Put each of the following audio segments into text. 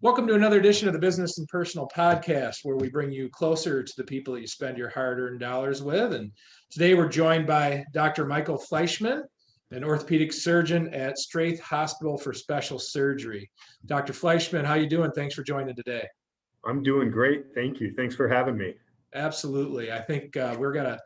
Welcome to another edition of the Business and Personal Podcast, where we bring you closer to the people that you spend your hard-earned dollars with. And today we're joined by Dr. Michael Fleischman, an orthopedic surgeon at Straith Hospital for Special Surgery. Dr. Fleischman, how you doing? Thanks for joining today. I'm doing great. Thank you. Thanks for having me. Absolutely. I think we're going to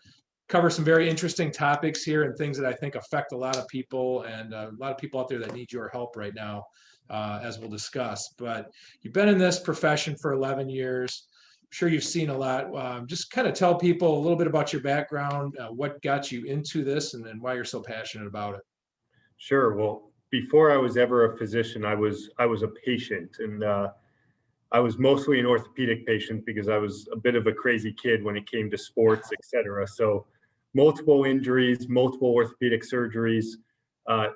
cover some very interesting topics here and things that I think affect a lot of people and a lot of people out there that need your help right now, as we'll discuss. But you've been in this profession for 11 years. I'm sure you've seen a lot. Just kind of tell people a little bit about your background, what got you into this, and then why you're so passionate about it. Sure. Well, before I was ever a physician, I was a patient, and I was mostly an orthopedic patient because I was a bit of a crazy kid when it came to sports, et cetera. So multiple injuries, multiple orthopedic surgeries.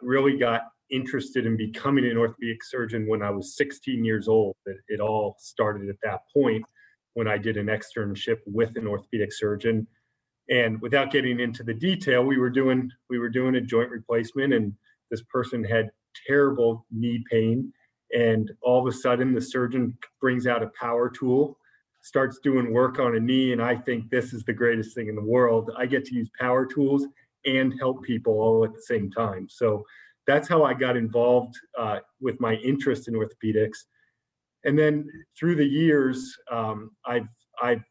Really got interested in becoming an orthopedic surgeon when I was 16 years old. It all started at that point when I did an externship with an orthopedic surgeon. And without getting into the detail, we were doing a joint replacement, and this person had terrible knee pain. And all of a sudden, the surgeon brings out a power tool, starts doing work on a knee, and I think this is the greatest thing in the world. I get to use power tools and help people all at the same time. So that's how I got involved with my interest in orthopedics. And then through the years, I've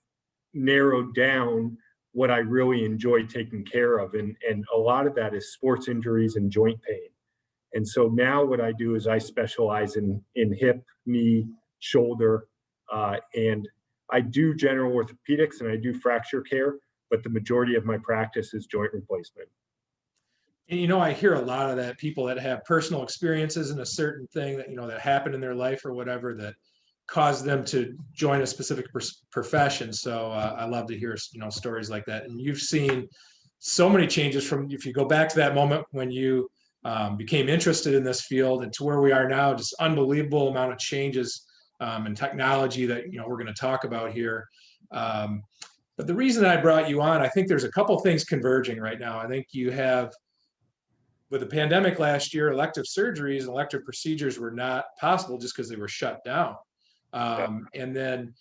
narrowed down what I really enjoy taking care of, and a lot of that is sports injuries and joint pain. And so now what I do is I specialize in hip, knee, shoulder, and I do general orthopedics and I do fracture care, but the majority of my practice is joint replacement. And I hear a lot of that, people that have personal experiences in a certain thing that that happened in their life or whatever that caused them to join a specific profession. So I love to hear stories like that. And you've seen so many changes from, if you go back to that moment when you became interested in this field and to where we are now, just unbelievable amount of changes and technology that we're going to talk about here. But the reason I brought you on, I think there's a couple things converging right now. I think you have, with the pandemic last year, elective surgeries and elective procedures were not possible just because they were shut down. And then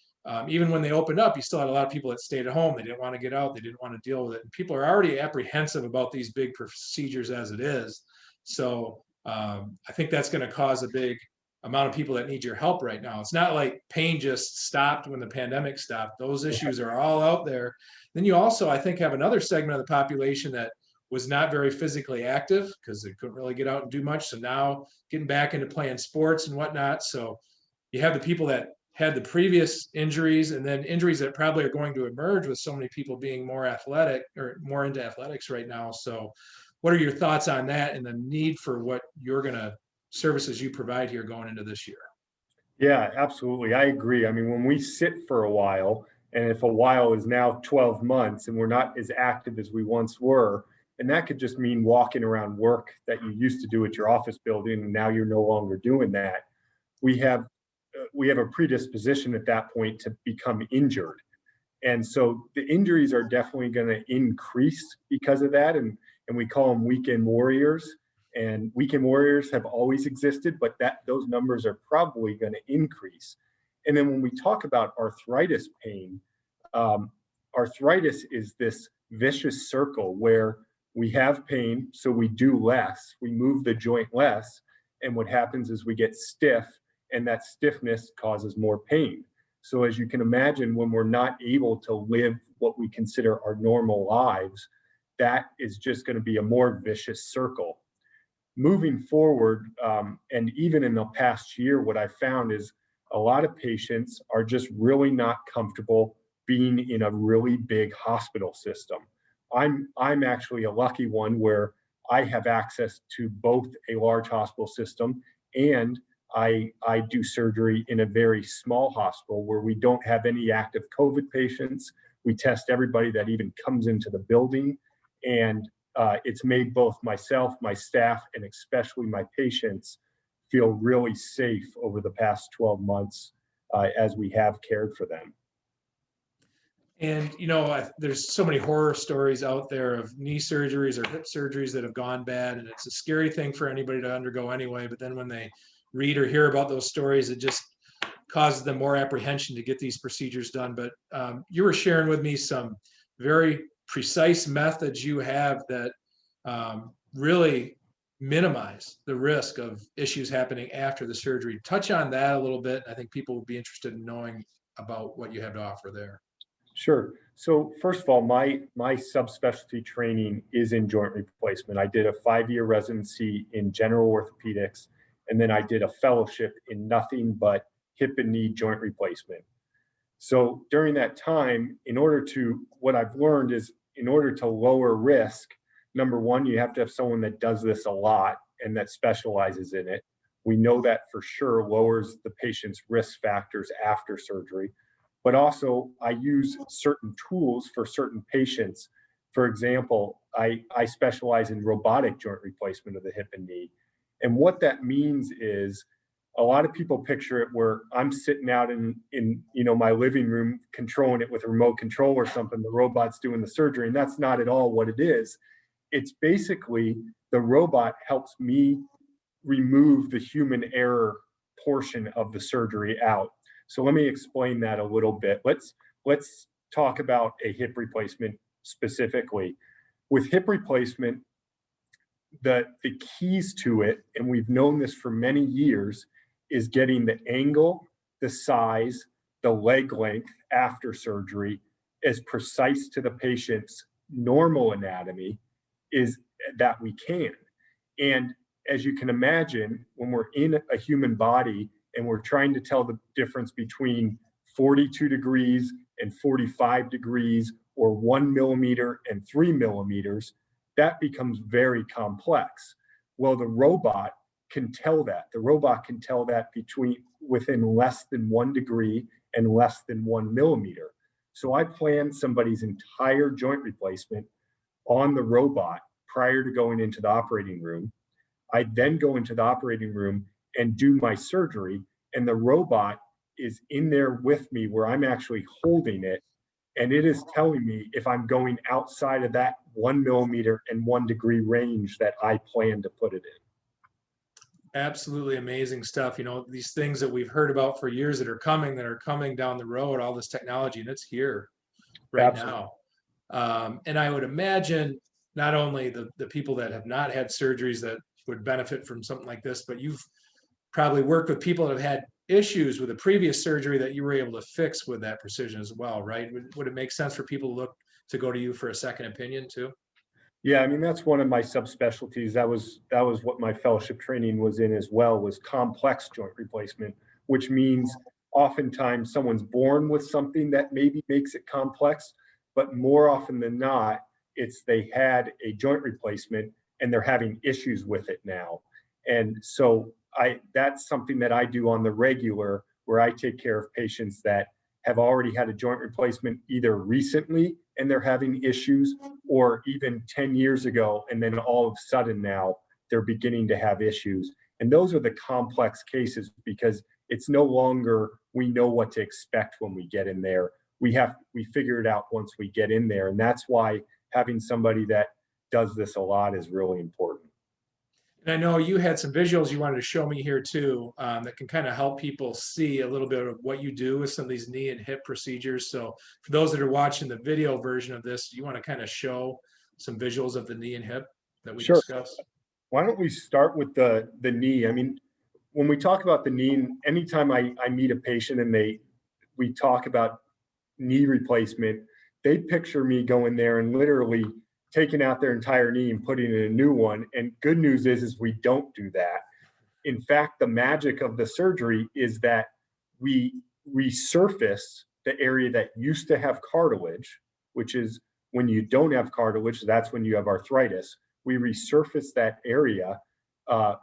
even when they opened up, you still had a lot of people that stayed at home. They didn't want to get out. They didn't want to deal with it. And people are already apprehensive about these big procedures as it is. So I think that's going to cause a big amount of people that need your help right now. It's not like pain just stopped when the pandemic stopped. Those issues are all out there. Then you also, I think, have another segment of the population that was not very physically active because they couldn't really get out and do much. So now getting back into playing sports and whatnot. So you have the people that had the previous injuries and then injuries that probably are going to emerge with so many people being more athletic or more into athletics right now. So what are your thoughts on that and the need for what you're going to services you provide here going into this year? Yeah, absolutely. I agree. I mean, when we sit for a while, and if a while is now 12 months and we're not as active as we once were, and that could just mean walking around work that you used to do at your office building, and now you're no longer doing that. We have a predisposition at that point to become injured. And so the injuries are definitely going to increase because of that. And we call them weekend warriors. And weekend warriors have always existed, but those numbers are probably going to increase. And then when we talk about arthritis pain, arthritis is this vicious circle where we have pain, so we do less, we move the joint less, and what happens is we get stiff, and that stiffness causes more pain. So as you can imagine, when we're not able to live what we consider our normal lives, that is just going to be a more vicious circle. Moving forward, and even in the past year, what I found is a lot of patients are just really not comfortable being in a really big hospital system. I'm actually a lucky one where I have access to both a large hospital system and I do surgery in a very small hospital where we don't have any active COVID patients. We test everybody that even comes into the building, and it's made both myself, my staff, and especially my patients feel really safe over the past 12 months as we have cared for them. And, there's so many horror stories out there of knee surgeries or hip surgeries that have gone bad. And it's a scary thing for anybody to undergo anyway. But then when they read or hear about those stories, it just causes them more apprehension to get these procedures done. But you were sharing with me some very precise methods you have that really minimize the risk of issues happening after the surgery. Touch on that a little bit. I think people would be interested in knowing about what you have to offer there. Sure. So first of all, my subspecialty training is in joint replacement. I did a 5-year residency in general orthopedics, and then I did a fellowship in nothing but hip and knee joint replacement. So during that time, what I've learned is in order to lower risk, number one, you have to have someone that does this a lot and that specializes in it. We know that for sure lowers the patient's risk factors after surgery. But also I use certain tools for certain patients. For example, I specialize in robotic joint replacement of the hip and knee. And what that means is a lot of people picture it where I'm sitting out in my living room controlling it with a remote control or something, the robot's doing the surgery, and that's not at all what it is. It's basically the robot helps me remove the human error portion of the surgery out. So let me explain that a little bit. Let's talk about a hip replacement specifically. With hip replacement, the keys to it, and we've known this for many years, is getting the angle, the size, the leg length after surgery as precise to the patient's normal anatomy is that we can. And as you can imagine, when we're in a human body and we're trying to tell the difference between 42 degrees and 45 degrees or 1 millimeter and 3 millimeters, that becomes very complex. Well, the robot can tell that. The robot can tell that within less than 1 degree and less than 1 millimeter. So I plan somebody's entire joint replacement on the robot prior to going into the operating room. I then go into the operating room and do my surgery, and the robot is in there with me where I'm actually holding it, and it is telling me if I'm going outside of that 1 millimeter and 1 degree range that I plan to put it in. Absolutely amazing stuff. These things that we've heard about for years that are coming down the road, all this technology, and it's here right Absolutely. now. And I would imagine not only the people that have not had surgeries that would benefit from something like this, but you've probably worked with people that have had issues with a previous surgery that you were able to fix with that precision as well, right? Would it make sense for people to go to you for a second opinion too? Yeah, I mean, that's one of my subspecialties. That was what my fellowship training was in as well, was complex joint replacement, which means oftentimes someone's born with something that maybe makes it complex, but more often than not, it's they had a joint replacement and they're having issues with it now. And so that's something that I do on the regular, where I take care of patients that have already had a joint replacement either recently and they're having issues, or even 10 years ago, and then all of a sudden now they're beginning to have issues. And those are the complex cases because it's no longer we know what to expect when we get in there. We figure it out once we get in there. And that's why having somebody that does this a lot is really important. And I know you had some visuals you wanted to show me here too, that can kind of help people see a little bit of what you do with some of these knee and hip procedures. So for those that are watching the video version of this, you want to kind of show some visuals of the knee and hip that we Sure. discussed? Why don't we start with the knee? I mean, when we talk about the knee, anytime I meet a patient and we talk about knee replacement, they picture me going there and literally taking out their entire knee and putting in a new one. And good news is we don't do that. In fact, the magic of the surgery is that we resurface the area that used to have cartilage, which is when you don't have cartilage, that's when you have arthritis. We resurface that area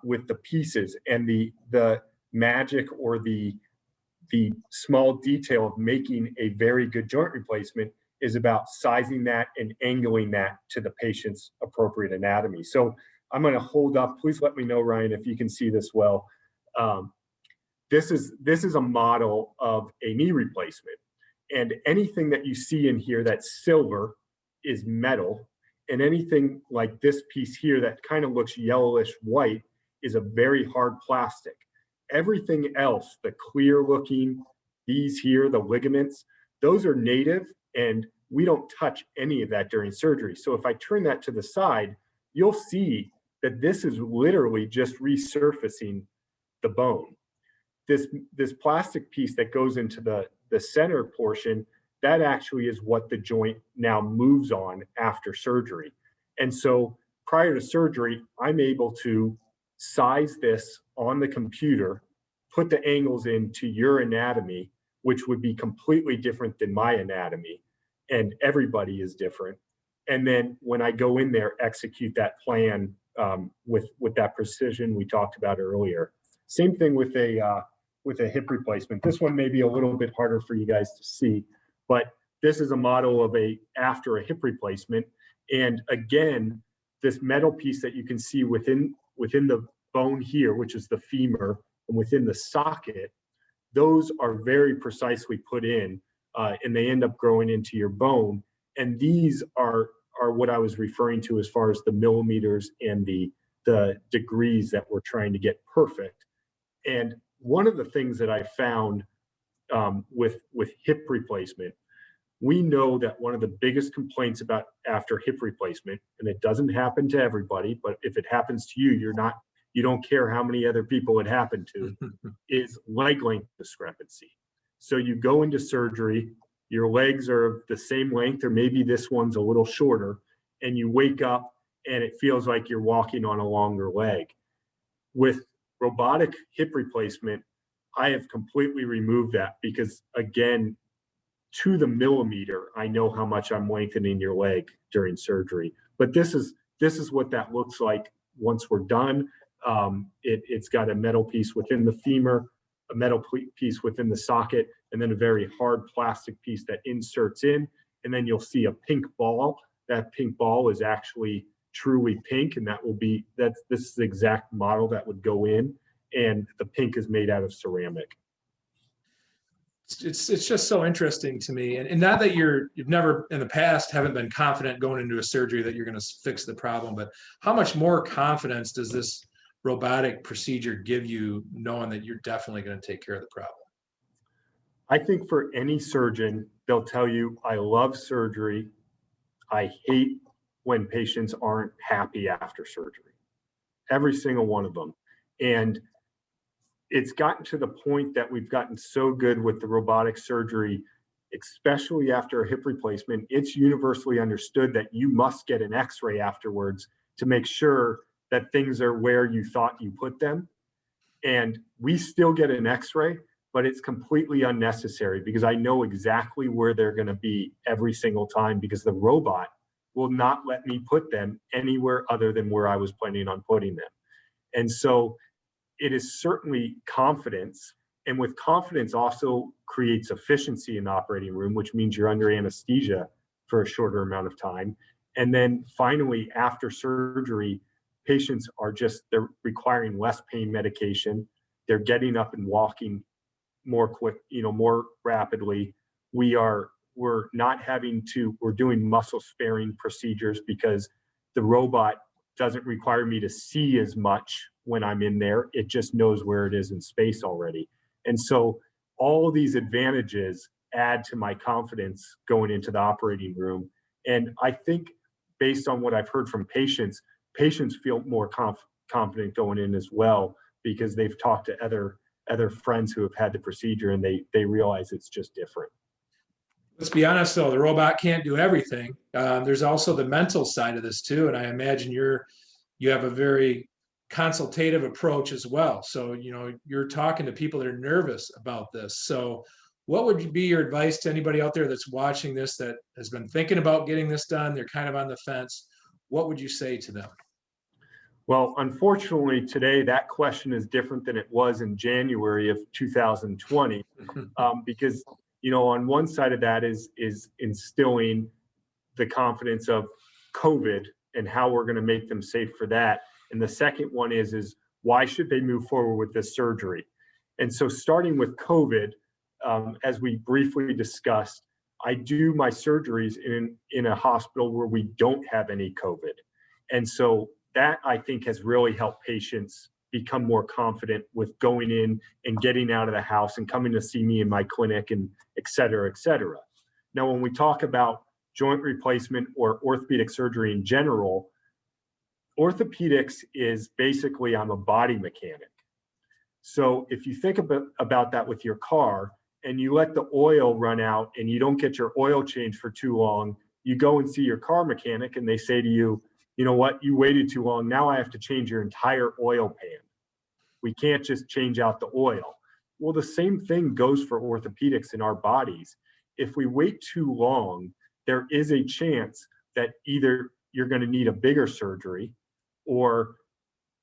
with the pieces, and the magic or the small detail of making a very good joint replacement is about sizing that and angling that to the patient's appropriate anatomy. So I'm going to hold up. Please let me know, Ryan, if you can see this well. This is a model of a knee replacement, and anything that you see in here that's silver is metal, and anything like this piece here that kind of looks yellowish white is a very hard plastic. Everything else, the clear looking, these here, the ligaments, those are native, and we don't touch any of that during surgery. So if I turn that to the side, you'll see that this is literally just resurfacing the bone. This plastic piece that goes into the center portion, that actually is what the joint now moves on after surgery. And so prior to surgery, I'm able to size this on the computer, put the angles into your anatomy, which would be completely different than my anatomy. And everybody is different. And then when I go in there, execute that plan with that precision we talked about earlier. Same thing with a hip replacement. This one may be a little bit harder for you guys to see, but this is a model of after a hip replacement. And again, this metal piece that you can see within the bone here, which is the femur, and within the socket, those are very precisely put in, and they end up growing into your bone. And these are what I was referring to as far as the millimeters and the degrees that we're trying to get perfect. And one of the things that I found with hip replacement, we know that one of the biggest complaints about after hip replacement, and it doesn't happen to everybody, but if it happens to you, you don't care how many other people it happened to, is leg length discrepancy. So you go into surgery, your legs are the same length, or maybe this one's a little shorter, and you wake up and it feels like you're walking on a longer leg. With robotic hip replacement, I have completely removed that because, again, to the millimeter, I know how much I'm lengthening your leg during surgery. But this is what that looks like once we're done. It's got a metal piece within the femur, a metal piece within the socket, and then a very hard plastic piece that inserts in. And then you'll see a pink ball. That pink ball is actually truly pink, and this is the exact model that would go in. And the pink is made out of ceramic. It's just so interesting to me. And not that you've never in the past haven't been confident going into a surgery that you're going to fix the problem, but how much more confidence does this robotic procedure give you knowing that you're definitely going to take care of the problem? I think for any surgeon, they'll tell you, I love surgery. I hate when patients aren't happy after surgery. Every single one of them. And it's gotten to the point that we've gotten so good with the robotic surgery, especially after a hip replacement, it's universally understood that you must get an x-ray afterwards to make sure that things are where you thought you put them. And we still get an x-ray, but it's completely unnecessary because I know exactly where they're going to be every single time, because the robot will not let me put them anywhere other than where I was planning on putting them. And so it is certainly confidence. And with confidence also creates efficiency in the operating room, which means you're under anesthesia for a shorter amount of time. And then finally, after surgery, patients they're requiring less pain medication. They're getting up and walking more rapidly. We're doing muscle sparing procedures because the robot doesn't require me to see as much when I'm in there. It just knows where it is in space already. And so all of these advantages add to my confidence going into the operating room. And I think based on what I've heard from patients feel more confident going in as well, because they've talked to other friends who have had the procedure and they realize it's just different. Let's be honest, though, the robot can't do everything. There's also the mental side of this too, and I imagine you have a very consultative approach as well. So you're talking to people that are nervous about this. So what would be your advice to anybody out there that's watching this that has been thinking about getting this done? They're kind of on the fence. What would you say to them? Well, unfortunately, today that question is different than it was in January of 2020, because on one side of that is instilling the confidence of COVID and how we're going to make them safe for that. And the second one is why should they move forward with this surgery? And so starting with COVID, as we briefly discussed, I do my surgeries in a hospital where we don't have any COVID. And so that, I think, has really helped patients become more confident with going in and getting out of the house and coming to see me in my clinic, and et cetera, et cetera. Now, when we talk about joint replacement or orthopedic surgery in general, orthopedics is basically, I'm a body mechanic. So if you think about that with your car, and you let the oil run out and you don't get your oil changed for too long, you go and see your car mechanic and they say to you, you know what, you waited too long. Now I have to change your entire oil pan. We can't just change out the oil. Well, the same thing goes for orthopedics in our bodies. If we wait too long, there is a chance that either you're going to need a bigger surgery, or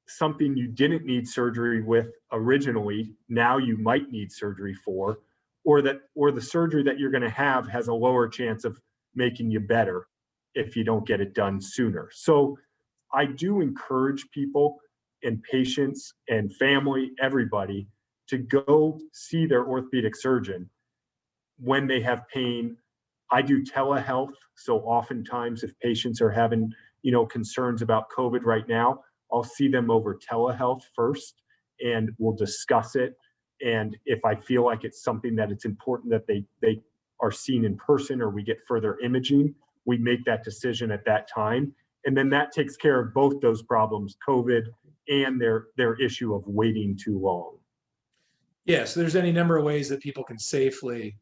something you didn't need surgery with originally, now you might need surgery for, or the surgery that you're going to have has a lower chance of making you better if you don't get it done sooner. So I do encourage people and patients and family, everybody, to go see their orthopedic surgeon when they have pain. I do telehealth, so oftentimes if patients are having, concerns about COVID right now, I'll see them over telehealth first, and we'll discuss it. And if I feel like it's something that it's important that they are seen in person, or we get further imaging, we make that decision at that time. And then that takes care of both those problems, COVID and their issue of waiting too long. Yes, there's any number of ways that people can safely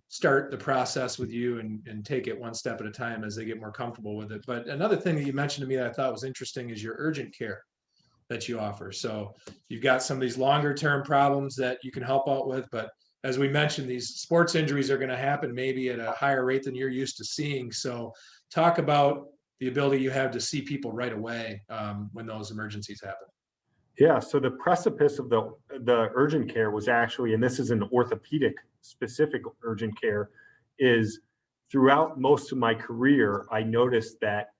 start the process with you and take it one step at a time as they get more comfortable with it. But another thing that you mentioned to me that I thought was interesting is your urgent care that you offer. So you've got some of these longer term problems that you can help out with, but as we mentioned, these sports injuries are going to happen maybe at a higher rate than you're used to seeing. So talk about the ability you have to see people right away when those emergencies happen. Yeah, so the precipice of the urgent care was actually, and this is an orthopedic specific urgent care, is throughout most of my career, I noticed that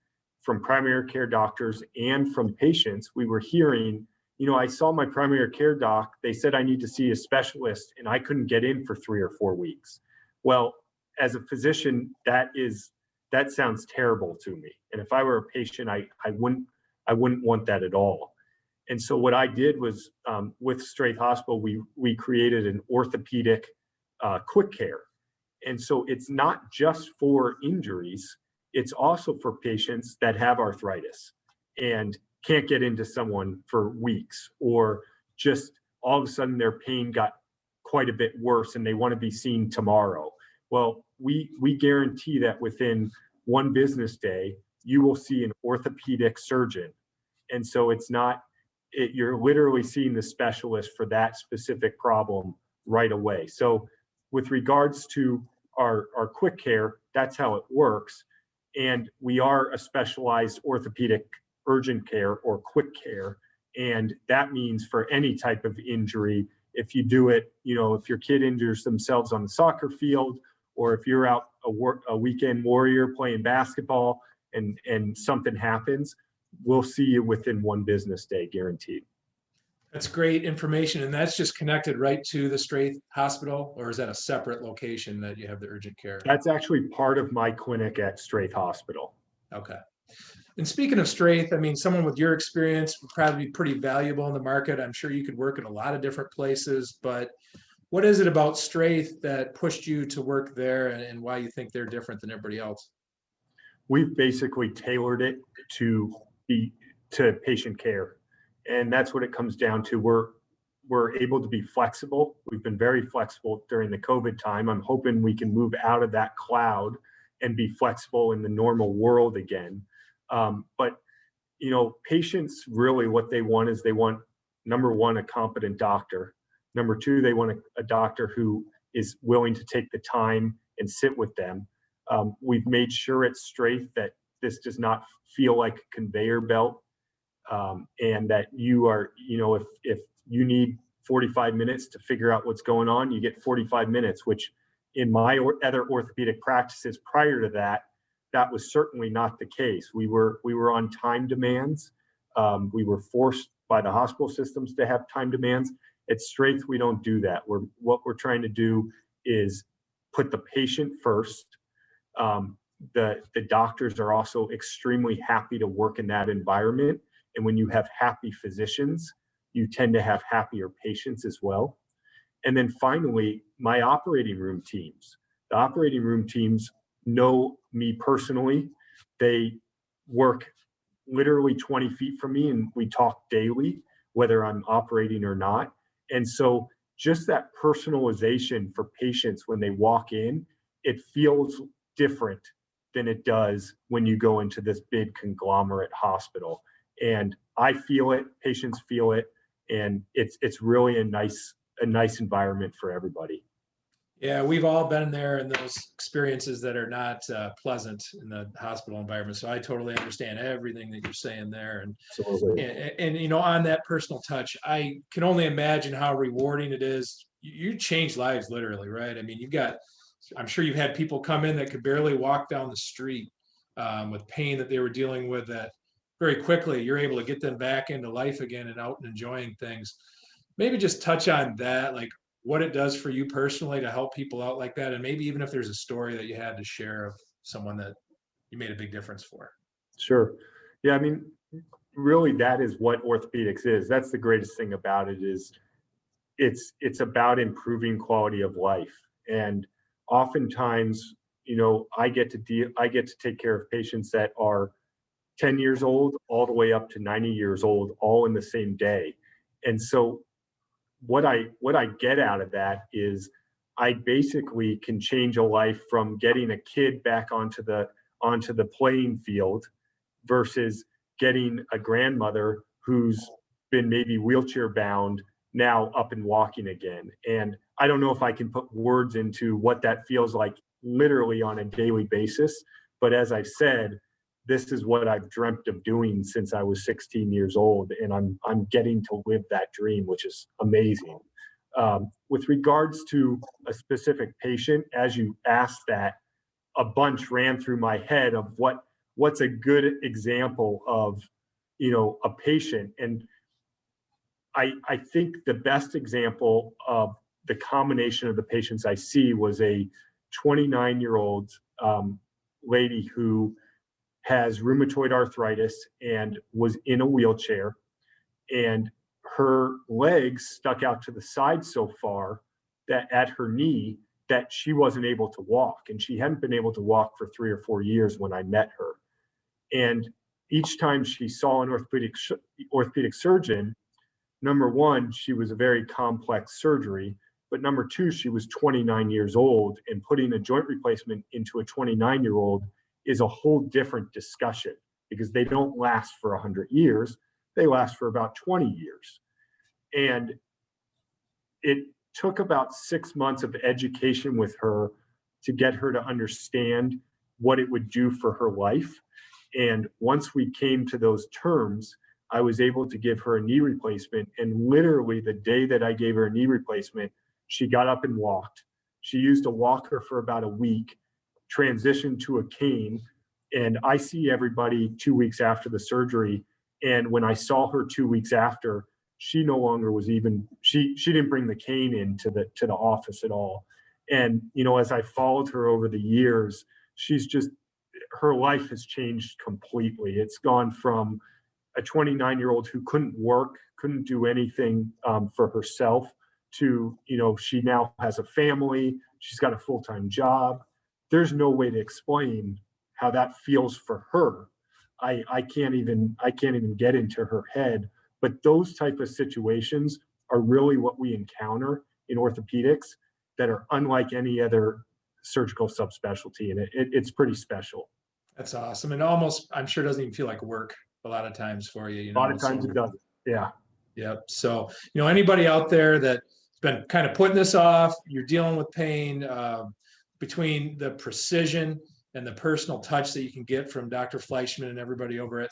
from primary care doctors and from patients, we were hearing, I saw my primary care doc, they said I need to see a specialist, and I couldn't get in for 3 or 4 weeks. Well, as a physician, that sounds terrible to me. And if I were a patient, I wouldn't want that at all. And so what I did was, with Straith Hospital, we created an orthopedic quick care. And so it's not just for injuries, it's also for patients that have arthritis and can't get into someone for weeks, or just all of a sudden their pain got quite a bit worse and they want to be seen tomorrow. Well, we guarantee that within 1 business day, you will see an orthopedic surgeon. And so you're literally seeing the specialist for that specific problem right away. So with regards to our quick care, that's how it works. And we are a specialized orthopedic urgent care or quick care. And that means for any type of injury, if you do it, if your kid injures themselves on the soccer field, or if you're out a weekend warrior playing basketball and something happens, we'll see you within 1 business day, guaranteed. That's great information. And that's just connected right to the Straith Hospital, or is that a separate location that you have the urgent care? That's actually part of my clinic at Straith Hospital. Okay. And speaking of Straith, I mean, someone with your experience would probably be pretty valuable in the market. I'm sure you could work in a lot of different places, but what is it about Straith that pushed you to work there, and why you think they're different than everybody else? We've basically tailored it to patient care. And that's what it comes down to. We're able to be flexible. We've been very flexible during the COVID time. I'm hoping we can move out of that cloud and be flexible in the normal world again. But patients really, what they want is, they want, number one, a competent doctor. Number two, they want a doctor who is willing to take the time and sit with them. We've made sure at Straith that this does not feel like a conveyor belt. And that you are, if you need 45 minutes to figure out what's going on, you get 45 minutes, which in my other orthopedic practices prior to that, that was certainly not the case. We were on time demands. We were forced by the hospital systems to have time demands. At Straith, we don't do that. What we're trying to do is put the patient first. The doctors are also extremely happy to work in that environment. And when you have happy physicians, you tend to have happier patients as well. And then finally, my operating room teams. The operating room teams know me personally. They work literally 20 feet from me, and we talk daily, whether I'm operating or not. And so just that personalization for patients when they walk in, it feels different than it does when you go into this big conglomerate hospital. And I feel it, patients feel it, and it's really a nice environment for everybody. Yeah, we've all been there in those experiences that are not pleasant in the hospital environment. So I totally understand everything that you're saying there. Absolutely. And on that personal touch, I can only imagine how rewarding it is. You change lives literally, right? I mean, I'm sure you've had people come in that could barely walk down the street with pain that they were dealing with, that very quickly you're able to get them back into life again and out and enjoying things. Maybe just touch on that, like what it does for you personally to help people out like that. And maybe even if there's a story that you had to share of someone that you made a big difference for. Sure. Yeah, I mean, really that is what orthopedics is. That's the greatest thing about it, is it's about improving quality of life. And oftentimes, I get to take care of patients that are 10 years old all the way up to 90 years old, all in the same day. And so what I get out of that is I basically can change a life from getting a kid back onto the playing field versus getting a grandmother who's been maybe wheelchair bound now up and walking again. And I don't know if I can put words into what that feels like literally on a daily basis, but as I said, this is what I've dreamt of doing since I was 16 years old, and I'm getting to live that dream, which is amazing. With regards to a specific patient, as you asked that, a bunch ran through my head of what's a good example of a patient. And I think the best example of the combination of the patients I see was a 29-year-old lady who has rheumatoid arthritis and was in a wheelchair, and her legs stuck out to the side so far that at her knee that she wasn't able to walk, and she hadn't been able to walk for 3 or 4 years when I met her. And each time she saw an orthopedic surgeon, number one, she was a very complex surgery, but number two, she was 29 years old, and putting a joint replacement into a 29-year-old is a whole different discussion, because they don't last for 100 years. They last for about 20 years. And it took about 6 months of education with her to get her to understand what it would do for her life. And once we came to those terms, I was able to give her a knee replacement. And literally the day that I gave her a knee replacement, she got up and walked. She used a walker for about a week, transitioned to a cane. And I see everybody 2 weeks after the surgery. And when I saw her 2 weeks after, she no longer was even, she didn't bring the cane into the office at all. And, as I followed her over the years, her life has changed completely. It's gone from a 29-year-old who couldn't work, couldn't do anything for herself, to, she now has a family, she's got a full-time job. There's no way to explain how that feels for her. I can't even get into her head. But those type of situations are really what we encounter in orthopedics that are unlike any other surgical subspecialty, and it's pretty special. That's awesome. And almost, I'm sure, doesn't even feel like work a lot of times for you. A lot of times it doesn't. Yeah. Yep. So, anybody out there that's been kind of putting this off, you're dealing with pain, between the precision and the personal touch that you can get from Dr. Fleischman and everybody over at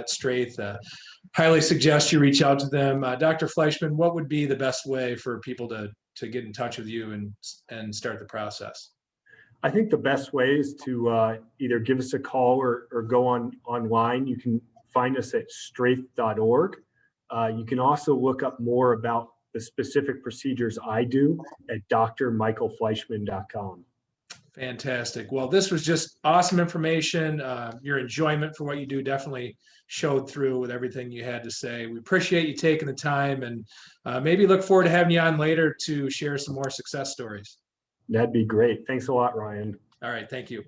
Straith, highly suggest you reach out to them. Dr. Fleischman, what would be the best way for people to get in touch with you and start the process? I think the best way is to either give us a call or go online. You can find us at straith.org. You can also look up more about the specific procedures I do at drmichaelfleischman.com. Fantastic. Well, this was just awesome information. Your enjoyment for what you do definitely showed through with everything you had to say. We appreciate you taking the time, and maybe look forward to having you on later to share some more success stories. That'd be great. Thanks a lot, Ryan. All right. Thank you.